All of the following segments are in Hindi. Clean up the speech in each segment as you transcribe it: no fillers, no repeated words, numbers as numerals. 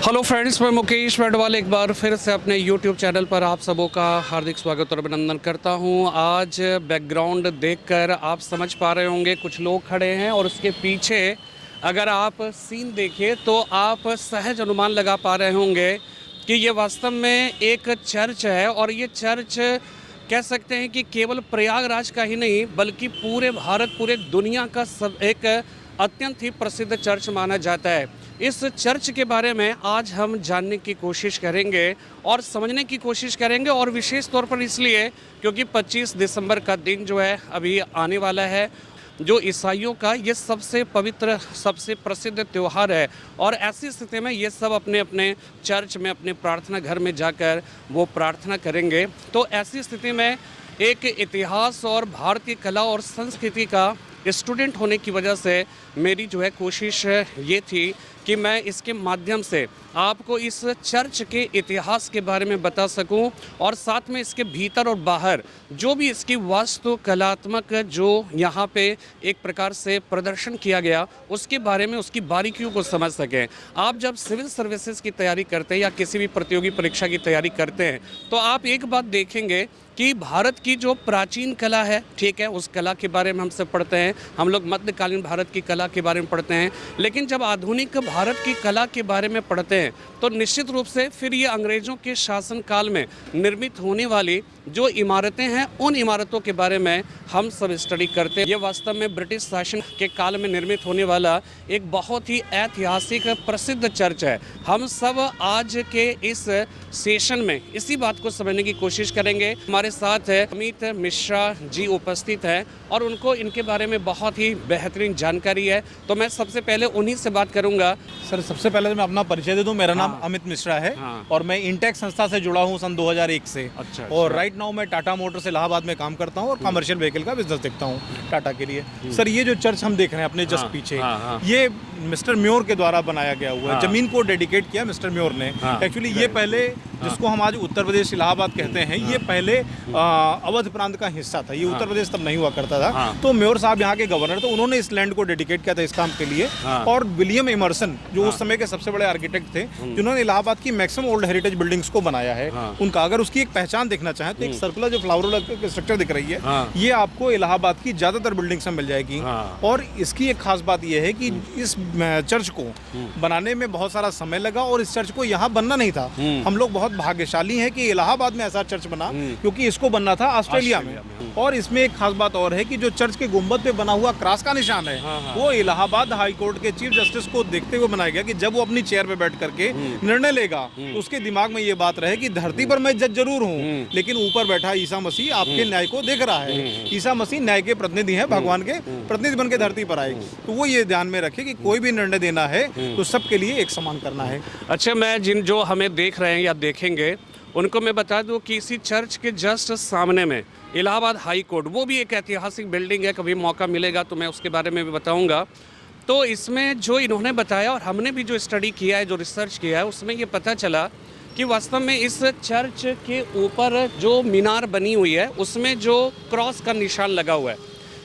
हेलो फ्रेंड्स, मैं मुकेश मेडवाल एक बार फिर से अपने यूट्यूब चैनल पर आप सबों का हार्दिक स्वागत और अभिनंदन करता हूं। आज बैकग्राउंड देखकर आप समझ पा रहे होंगे कुछ लोग खड़े हैं और उसके पीछे अगर आप सीन देखिए तो आप सहज अनुमान लगा पा रहे होंगे कि ये वास्तव में एक चर्च है। और ये चर्च कह सकते हैं कि केवल प्रयागराज का ही नहीं बल्कि पूरे भारत, पूरे दुनिया का सब एक अत्यंत ही प्रसिद्ध चर्च माना जाता है। इस चर्च के बारे में आज हम जानने की कोशिश करेंगे और समझने की कोशिश करेंगे, और विशेष तौर पर इसलिए क्योंकि 25 दिसंबर का दिन जो है अभी आने वाला है, जो ईसाइयों का ये सबसे पवित्र, सबसे प्रसिद्ध त्यौहार है। और ऐसी स्थिति में ये सब अपने अपने चर्च में, अपने प्रार्थना घर में जाकर वो प्रार्थना करेंगे। तो ऐसी स्थिति में एक इतिहास और भारतीय कला और संस्कृति का स्टूडेंट होने की वजह से मेरी जो है कोशिश ये थी कि मैं इसके माध्यम से आपको इस चर्च के इतिहास के बारे में बता सकूं, और साथ में इसके भीतर और बाहर जो भी इसकी वास्तु कलात्मक जो यहाँ पे एक प्रकार से प्रदर्शन किया गया उसके बारे में, उसकी बारीकियों को समझ सकें। आप जब सिविल सर्विसेज की तैयारी करते हैं या किसी भी प्रतियोगी परीक्षा की तैयारी करते हैं तो आप एक बात देखेंगे कि भारत की जो प्राचीन कला है, ठीक है, उस कला के बारे में हम सब पढ़ते हैं, हम लोग मध्यकालीन भारत की कला के बारे में पढ़ते हैं। लेकिन जब आधुनिक भारत की कला के बारे में पढ़ते हैं तो निश्चित रूप से फिर ये अंग्रेज़ों के शासन काल में निर्मित होने वाली जो इमारतें हैं उन इमारतों के बारे में हम सब स्टडी करते हैं। ये वास्तव में ब्रिटिश शासन के काल में निर्मित होने वाला एक बहुत ही ऐतिहासिक प्रसिद्ध चर्च है। हम सब आज के इस सेशन में इसी बात को समझने की कोशिश करेंगे। हमारे साथ है अमित मिश्रा जी उपस्थित हैं और उनको इनके बारे में बहुत ही बेहतरीन जानकारी है। तो मैं सबसे पहले उन्हीं से बात करूंगा। सर, सबसे पहले तो मैं अपना परिचय दे दूं। मेरा नाम अमित मिश्रा है और मैं इंटेक संस्था से जुड़ा हूं सन 2001 से। और राइट नाउ मैं टाटा मोटर्स इलाहाबाद में काम करता हूं और कमर्शियल व्हीकल का बिजनेस देखता हूं टाटा के लिए। सर, ये जो चर्च हम देख रहे हैं अपने जस्ट पीछे, ये मिस्टर म्योर के द्वारा बनाया गया हुआ है। जमीन को डेडिकेट किया मिस्टर म्योर ने। एक्चुअली ये पहले, जिसको हम आज उत्तर प्रदेश इलाहाबाद कहते हैं, ये पहले अवध प्रांत का हिस्सा था। ये उत्तर प्रदेश तब नहीं हुआ करता था। तो म्योर साहब यहाँ के गवर्नर, तो उन्होंने इस लैंड को डेडिकेट किया था इस काम के लिए। और विलियम इमर्सन जो उस समय के सबसे बड़े आर्किटेक्ट थे, जिन्होंने इलाहाबाद की मैक्सिमम ओल्ड हेरिटेज बिल्डिंग्स को बनाया है, उनका अगर उसकी एक पहचान देखना चाहें तो एक सर्कुलर जो फ्लावर स्ट्रक्चर दिख रही है, ये आपको इलाहाबाद की ज्यादातर बिल्डिंग्स में मिल जाएगी। और इसकी एक खास बात यह है कि इस चर्च को बनाने में बहुत सारा समय लगा और इस चर्च को यहाँ बनना नहीं था। हम लोग बहुत भाग्यशाली हैं कि इलाहाबाद में ऐसा चर्च बना, क्योंकि इसको बनना था ऑस्ट्रेलिया में। और इसमें एक खास बात और है कि जो चर्च के गुंबद पे बना हुआ क्रॉस का निशान है, वो इलाहाबाद हाई कोर्ट के चीफ जस्टिस को देखते हुए बनाया गया कि जब वो अपनी चेयर पे बैठ करके निर्णय लेगा तो उसके दिमाग में ये बात रहे कि धरती पर मैं जज जरूर हूँ, लेकिन ऊपर बैठा ईसा मसीह आपके न्याय को देख रहा है। ईसा मसीह न्याय के प्रतिनिधि हैं, भगवान के प्रतिनिधि बन के धरती पर आए। तो वो ये ध्यान में रखे कि कोई भी निर्णय देना है तो सबके लिए एक समान करना है। अच्छा, मैं जिन जो हमें देख रहे हैं या देखेंगे उनको मैं बता दूं कि इसी चर्च के जस्ट सामने में इलाहाबाद हाई कोर्ट, वो भी एक ऐतिहासिक बिल्डिंग है। कभी मौका मिलेगा तो मैं उसके बारे में भी बताऊंगा। तो इसमें जो इन्होंने बताया और हमने भी जो स्टडी किया है, जो रिसर्च किया है, उसमें ये पता चला कि वास्तव में इस चर्च के ऊपर जो मीनार बनी हुई है उसमें जो क्रॉस का निशान लगा हुआ है,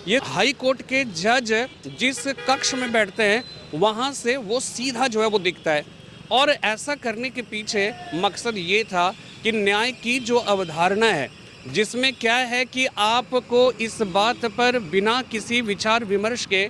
ये हाई कोर्ट के जज जिस कक्ष में बैठते हैं वहाँ से वो सीधा जो है वो दिखता है। और ऐसा करने के पीछे मकसद ये था कि न्याय की जो अवधारणा है, जिसमें क्या है कि आपको इस बात पर बिना किसी विचार विमर्श के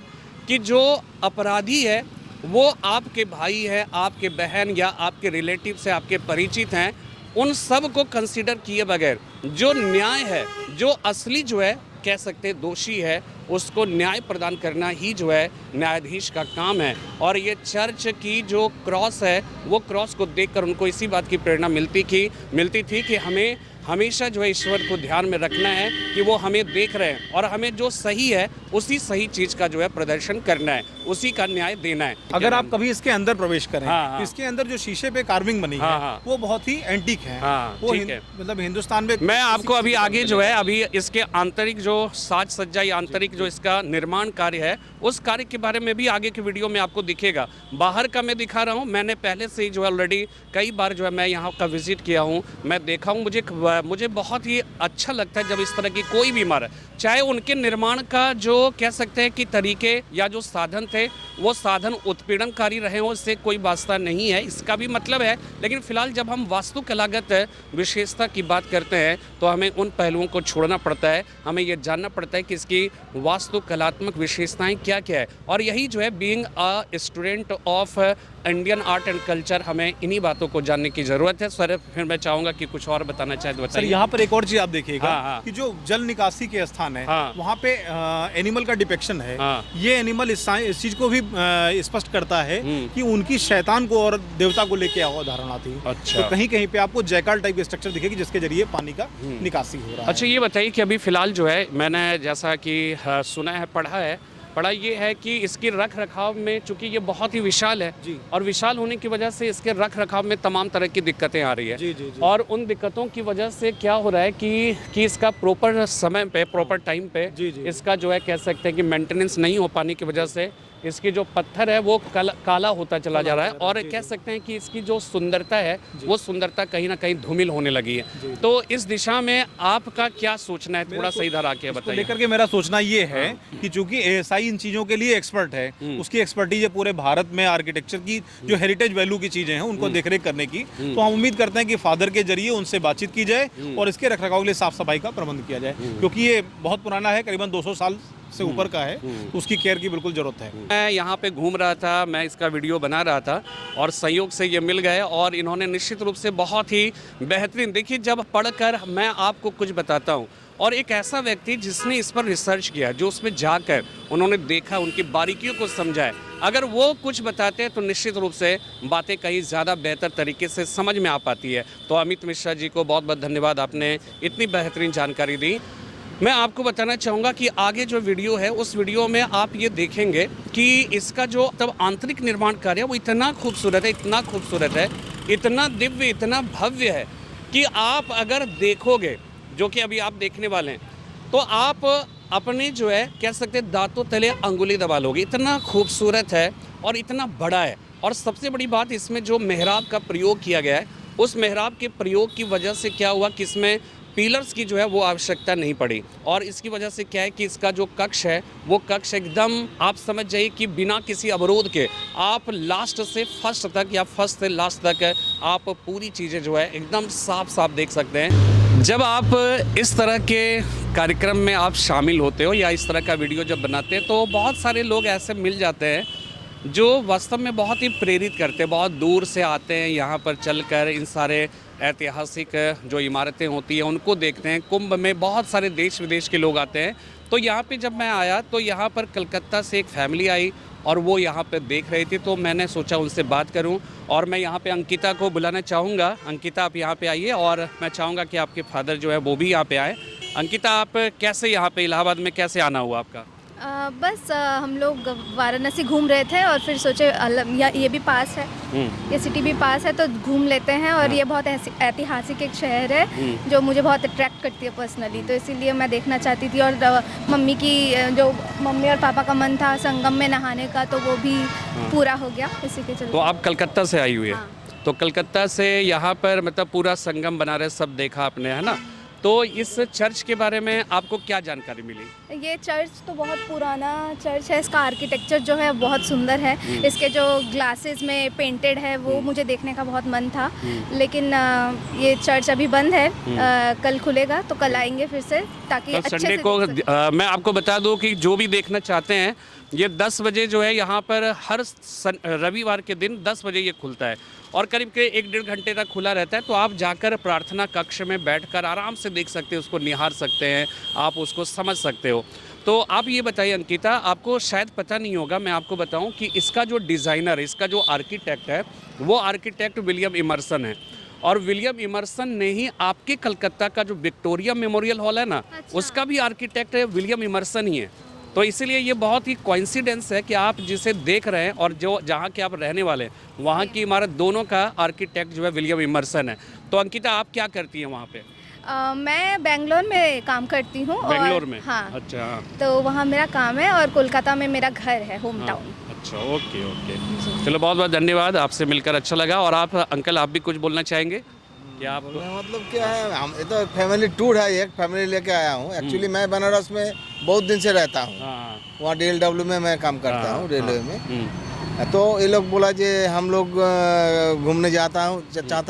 कि जो अपराधी है वो आपके भाई है, आपके बहन या आपके रिलेटिव से आपके परिचित हैं, उन सब को कंसीडर किए बगैर जो न्याय है, जो असली जो है कह सकते दोषी है, उसको न्याय प्रदान करना ही जो है न्यायाधीश का काम है। और ये चर्च की जो क्रॉस है, वो क्रॉस को देखकर उनको इसी बात की प्रेरणा मिलती थी कि हमें हमेशा जो है ईश्वर को ध्यान में रखना है कि वो हमें देख रहे हैं और हमें जो सही है उसी सही चीज़ का जो है प्रदर्शन करना है, उसी का न्याय देना है। अगर आप कभी इसके अंदर प्रवेश करें, तो इसके अंदर जो शीशे पे कार्विंग बनी है वो बहुत ही एंटीक है। वो मतलब हिंदुस्तान में, मैं आपको अभी आगे जो है अभी इसके आंतरिक जो साज सज्जा या आंतरिक जो इसका निर्माण कार्य है उस कार्य के बारे में भी आगे की वीडियो में आपको दिखेगा। बाहर का मैं दिखा रहा हूँ, मैंने पहले से ही जो है ऑलरेडी कई बार जो है मैं यहाँ का विजिट किया हूँ, मैं देखा हूँ। मुझे बहुत ही अच्छा लगता है जब इस तरह की कोई भी इमारत, चाहे उनके निर्माण का जो कह सकते हैं कि तरीके या जो साधन थे वो साधन उत्पीड़नकारी रहे हो, इससे कोई वास्ता नहीं है, इसका भी मतलब है। लेकिन फिलहाल जब हम वास्तुकलागत विशेषता की बात करते हैं तो हमें उन पहलुओं को छोड़ना पड़ता है, हमें ये जानना पड़ता है कि इसकी वास्तुकलात्मक विशेषताएं क्या क्या है। और यही जो है being a student of Indian art and culture, हमें इन्हीं बातों को जानने की ज़रूरत है। सर फिर मैं चाहूँगा कि कुछ और बताना चाहे तो सर बताइए। यहाँ पर एक और चीज आप देखिएगा हाँ। कि जो जल निकासी के स्थान है हाँ। वहाँ पे एनिमल का डिपिक्शन है। हाँ। ये एनिमल इस चीज को भी स्पष्ट करता है कि उनकी शैतान को और देवता को लेके अवधारणा थी। अच्छा। तो कहीं कहीं पे आपको जयकाल टाइप की स्ट्रक्चर दिखेगी जिसके जरिए पानी का निकासी हो रहा है। अच्छा, ये बताइए कि अभी फ़िलहाल जो है मैंने जैसा कि सुना है, पढ़ा ये है कि इसकी रख रखाव में, चूंकि ये बहुत ही विशाल है जी। और विशाल होने की वजह से इसके रख रखाव में तमाम तरह की दिक्कतें आ रही है। जी, जी, जी। और उन दिक्कतों की वजह से क्या हो रहा है कि इसका प्रॉपर समय पे, प्रॉपर टाइम पे जी, जी। इसका जो है कह सकते हैं कि मेंटेनेंस नहीं हो पाने की वजह से इसकी जो पत्थर है वो काला होता चला जा रहा है। और कह सकते हैं कि इसकी जो सुंदरता है वो सुंदरता कहीं ना कहीं धूमिल होने लगी है। तो इस दिशा में आपका क्या सोचना है, थोड़ा सा इधर आके इसको बताइए। लेकर के मेरा सोचना ये है कि चूंकि एएसआई इन चीज़ों के लिए एक्सपर्ट है, उसकी एक्सपर्टीज है पूरे भारत में आर्किटेक्चर की जो हेरिटेज वैल्यू की चीज़ें हैं उनको देखरेख करने की। तो हम उम्मीद करते हैं कि फादर के जरिए उनसे बातचीत की जाए और इसके रखरखाव के लिए साफ सफाई का प्रबंध किया जाए, क्योंकि ये बहुत पुराना है, करीबन 200 साल से ऊपर का है, तो उसकी केयर की बिल्कुल जरूरत है। मैं यहाँ पे घूम रहा था, मैं इसका वीडियो बना रहा था और संयोग से ये मिल गए और इन्होंने निश्चित रूप से बहुत ही बेहतरीन, देखिए जब पढ़कर मैं आपको कुछ बताता हूँ और एक ऐसा व्यक्ति जिसने इस पर रिसर्च किया, जो उसमें जाकर उन्होंने देखा, उनकी बारीकियों को समझा है, अगर वो कुछ बताते हैं तो निश्चित रूप से बातें कहीं ज़्यादा बेहतर तरीके से समझ में आ पाती है। तो अमित मिश्रा जी को बहुत बहुत धन्यवाद, आपने इतनी बेहतरीन जानकारी दी। मैं आपको बताना चाहूँगा कि आगे जो वीडियो है उस वीडियो में आप ये देखेंगे कि इसका जो तब आंतरिक निर्माण कार्य है वो इतना खूबसूरत है, इतना खूबसूरत है, इतना दिव्य, इतना भव्य है कि आप अगर देखोगे, जो कि अभी आप देखने वाले हैं, तो आप अपने जो है कह सकते हैं दांतों तले अंगुली दबा लोगे, इतना खूबसूरत है और इतना बड़ा है। और सबसे बड़ी बात, इसमें जो मेहराब का प्रयोग किया गया है, उस मेहराब के प्रयोग की वजह से क्या हुआ कि इसमें पिलर्स की जो है वो आवश्यकता नहीं पड़ी। और इसकी वजह से क्या है कि इसका जो कक्ष है वो कक्ष एकदम आप समझ जाइए कि बिना किसी अवरोध के आप लास्ट से फर्स्ट तक या फर्स्ट से लास्ट तक आप पूरी चीज़ें जो है एकदम साफ साफ देख सकते हैं। जब आप इस तरह के कार्यक्रम में आप शामिल होते हो या इस तरह का वीडियो जब बनाते हैं तो बहुत सारे लोग ऐसे मिल जाते हैं जो वास्तव में बहुत ही प्रेरित करते हैं, बहुत दूर से आते हैं यहाँ पर चलकर, इन सारे ऐतिहासिक जो इमारतें होती हैं उनको देखते हैं। कुंभ में बहुत सारे देश विदेश के लोग आते हैं। तो यहाँ पे जब मैं आया तो यहाँ पर कलकत्ता से एक फैमिली आई और वो यहाँ पे देख रही थी, तो मैंने सोचा उनसे बात करूँ और मैं यहाँ पे अंकिता को बुलाना चाहूँगा। अंकिता, आप यहाँ पे आइए और मैं चाहूँगा कि आपके फादर जो है वो भी यहाँ पे आए। अंकिता, आप कैसे यहाँ पे इलाहाबाद में कैसे आना हुआ आपका? बस हम लोग वाराणसी घूम रहे थे और फिर सोचे ये भी पास है, ये सिटी भी पास है तो घूम लेते हैं। और ये बहुत ऐतिहासिक एक शहर है जो मुझे बहुत अट्रैक्ट करती है पर्सनली, तो इसीलिए मैं देखना चाहती थी। और मम्मी और पापा का मन था संगम में नहाने का, तो वो भी पूरा हो गया इसी के चलते। तो आप कलकत्ता से आई हुई है? हाँ। तो कलकत्ता से यहाँ पर मतलब पूरा संगम बनारस सब देखा आपने, है ना? तो इस चर्च के बारे में आपको क्या जानकारी मिली? ये चर्च तो बहुत पुराना चर्च है, इसका आर्किटेक्चर जो है बहुत सुंदर है। इसके जो ग्लासेस में पेंटेड है वो मुझे देखने का बहुत मन था, लेकिन ये चर्च अभी बंद है। कल खुलेगा तो कल आएंगे फिर से, ताकि तो अच्छे संडे से को देख मैं आपको बता दूं कि जो भी देखना चाहते हैं ये 10 बजे जो है यहाँ पर हर रविवार के दिन 10 बजे ये खुलता है और करीब के 1-1.5 घंटे तक खुला रहता है। तो आप जाकर प्रार्थना कक्ष में बैठकर आराम से देख सकते हैं, उसको निहार सकते हैं, आप उसको समझ सकते हो। तो आप ये बताइए अंकिता, आपको शायद पता नहीं होगा, मैं आपको बताऊं कि इसका जो डिज़ाइनर, इसका जो आर्किटेक्ट है वो आर्किटेक्ट विलियम इमर्सन है। और विलियम इमर्सन ने ही आपके कलकत्ता का जो विक्टोरिया मेमोरियल हॉल है ना, उसका भी आर्किटेक्ट है विलियम इमर्सन ही है। तो इसीलिए ये बहुत ही कोइंसिडेंस है कि आप जिसे देख रहे हैं और जो जहाँ के आप रहने वाले हैं वहाँ की इमारत दोनों का आर्किटेक्ट जो है विलियम इमर्सन है। तो अंकिता, आप क्या करती हैं वहाँ पे? मैं बेंगलोर में काम करती हूँ। बेंगलोर में? हाँ। अच्छा। तो वहाँ मेरा काम है और कोलकाता में मेरा घर है, होम टाउन। अच्छा, ओके ओके, चलो बहुत बहुत धन्यवाद, आपसे मिलकर अच्छा लगा। और आप अंकल, आप भी कुछ बोलना चाहेंगे? क्या आप मतलब क्या है, हम ये तो फैमिली टूर है, एक फैमिली लेके आया हूँ। एक्चुअली मैं बनारस में बहुत दिन से रहता हूँ। हाँ वहाँ DLW में मैं काम करता हूँ, रेलवे में। तो ये लोग बोला जे हम लोग घूमने चाहता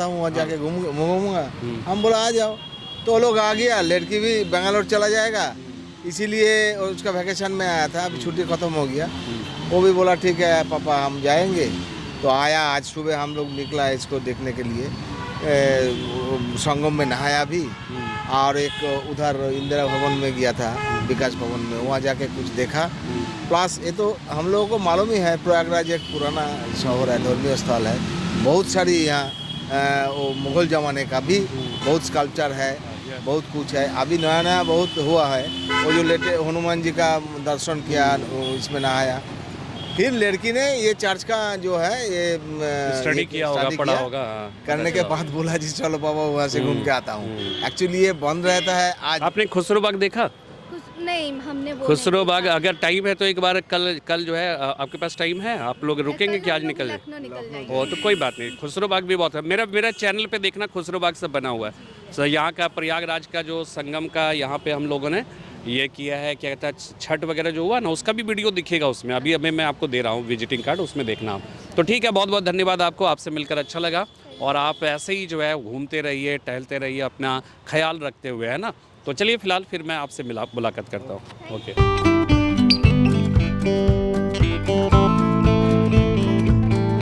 हूँ वहाँ जाके घूमूंगा। हम बोला आ जाओ, तो लोग आ गया। लड़की भी बेंगलोर चला जाएगा, इसीलिए उसका वैकेशन में आया था, अभी छुट्टी ख़त्म हो गया। वो भी बोला ठीक है पापा हम जाएंगे। तो आया, आज सुबह हम लोग निकला इसको देखने के लिए। संगम में नहाया भी, और एक उधर इंदिरा भवन में गया था, विकास भवन में, वहाँ जाके कुछ देखा। प्लस ये तो हम लोगों को मालूम ही है, प्रयागराज एक पुराना शहर है, धर्मीय स्थल है। बहुत सारी यहाँ वो मुगल ज़माने का भी बहुत स्कल्पचर है, बहुत कुछ है। अभी नया नया बहुत हुआ है। वो जो लेटे हनुमान जी का दर्शन किया, इसमें नहाया। फिर लड़की ने ये चर्च का जो है ये स्टडी किया होगा, पढ़ा होगा। करने के बाद बोला जी चलो बाबा वहाँ से घूम के आता हूँ। एक्चुअली ये बंद रहता है आज। आपने खुसरो बाग देखा? नहीं, हमने वो खुसरो बाग अगर टाइम है तो एक बार कल जो है आपके पास टाइम है, आप लोग रुकेंगे कि आज निकल जाए? वो तो कोई बात नहीं, खुसरो बाग भी बहुत है। मेरा चैनल पे देखना, खुसरो बाग से बना हुआ है। सो यहाँ का प्रयागराज का जो संगम का यहाँ पे हम लोगों ने ये किया है, क्या कहता है, छठ वगैरह जो हुआ ना, उसका भी वीडियो दिखेगा उसमें। अभी मैं आपको दे रहा हूँ विजिटिंग कार्ड, उसमें देखना आप। तो ठीक है, बहुत बहुत धन्यवाद आपको, आपसे मिलकर अच्छा लगा। और आप ऐसे ही जो है घूमते रहिए, टहलते रहिए, अपना ख्याल रखते हुए, है ना। तो चलिए फिलहाल फिर मैं आपसे मुलाकात करता हूँ। ओके।